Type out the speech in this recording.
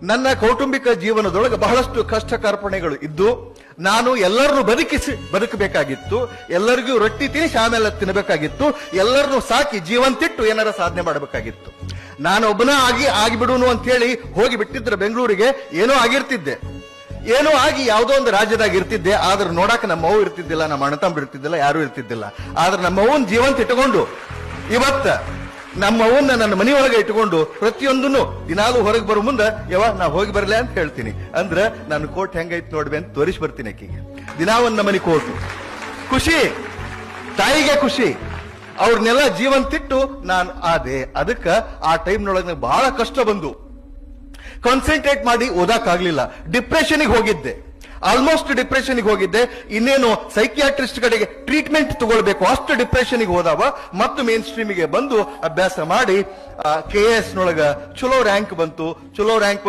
ನನ್ನ ಕೌಟುಂಬಿಕ ಜೀವನದೊಳಗೆ ಬಹಳಷ್ಟು ಕಷ್ಟ ಕಾರ್ಪಣೆಗಳು ಇದ್ದು ನಾನು ಎಲ್ಲರನ್ನು ಬದುಕಬೇಕಾಗಿತ್ತು. ಎಲ್ಲರಿಗೂ ರೊಟ್ಟಿ ತಿನಿಸಿ ಆಮೇಲೆ ತಿನ್ನಬೇಕಾಗಿತ್ತು. ಎಲ್ಲರನ್ನು ಸಾಕಿ ಜೀವಂತಿಟ್ಟು ಏನಾರ ಸಾಧನೆ ಮಾಡಬೇಕಾಗಿತ್ತು. ನಾನು ಒಬ್ಬನ ಆಗಿಬಿಡುನು ಅಂತ ಹೇಳಿ ಹೋಗಿ ಬಿಟ್ಟಿದ್ರೆ ಬೆಂಗಳೂರಿಗೆ ಏನೋ ಆಗಿರ್ತಿದ್ದೆ. ಏನೋ ಆಗಿ ಯಾವುದೋ ಒಂದು ರಾಜ್ಯದಾಗ ಇರ್ತಿದ್ದೆ. ಆದ್ರೆ ನೋಡಾಕ ನಮ್ಮ ಅವ್ವ ಇರ್ತಿದ್ದಿಲ್ಲ, ನಮ್ಮ ಅಣ್ಣತಮ್ಮ ಇರ್ತಿದ್ದಿಲ್ಲ, ಯಾರು ಇರ್ತಿದ್ದಿಲ್ಲ. ಆದ್ರೆ ನಮ್ಮ ಅವ್ವನ್ ಜೀವಂತ ಇಟ್ಟುಕೊಂಡು ಇವತ್ತ ನಮ್ಮ ಅವನ್ನ ನನ್ನ ಮನೆಯೊಳಗೆ ಇಟ್ಟುಕೊಂಡು ಪ್ರತಿಯೊಂದನ್ನು ದಿನಾಲೂ ಹೊರಗೆ ಬರೋ ಮುಂದೆ ನಾ ಹೋಗಿ ಬರ್ಲೆ ಅಂತ ಹೇಳ್ತೀನಿ. ಅಂದ್ರೆ ನಾನು ಕೋಟ್ ಹೆಂಗೈತ್ ನೋಡ್ಬೆ ಅಂತ ತೋರಿಸಿ ಬರ್ತೀನಿ ಆಕಿಗೆ. ದಿನಾ ಒಂದ್ ನಮನಿ ಕೋಟು. ಖುಷಿ, ತಾಯಿಗೆ ಖುಷಿ. ಅವ್ರನ್ನೆಲ್ಲ ಜೀವಂತಿಟ್ಟು ನಾನು ಆದೆ. ಅದಕ್ಕ ಆ ಟೈಮ್ನೊಳಗೆ ಬಹಳ ಕಷ್ಟ ಬಂದು ಕಾನ್ಸಂಟ್ರೇಟ್ ಮಾಡಿ ಓದಾಕಾಗ್ಲಿಲ್ಲ. ಡಿಪ್ರೆಷನ್ಗೆ ಹೋಗಿದ್ದೆ, ಆಲ್ಮೋಸ್ಟ್ ಡಿಪ್ರೆಷನ್ಗೆ ಹೋಗಿದ್ದೆ. ಇನ್ನೇನು ಸೈಕಿಯಾಟ್ರಿಸ್ಟ್ ಕಡೆಗೆ ಟ್ರೀಟ್ಮೆಂಟ್ ತಗೊಳ್ಬೇಕು ಅಷ್ಟು ಡಿಪ್ರೆಷನ್ಗೆ ಹೋದವ. ಮತ್ತು ಮೇನ್ ಸ್ಟ್ರೀಮಿಗೆ ಬಂದು ಅಭ್ಯಾಸ ಮಾಡಿ KS ನೊಳಗ ಚಲೋ ರ್ಯಾಂಕ್ ಬಂತು. ಚಲೋ ರ್ಯಾಂಕ್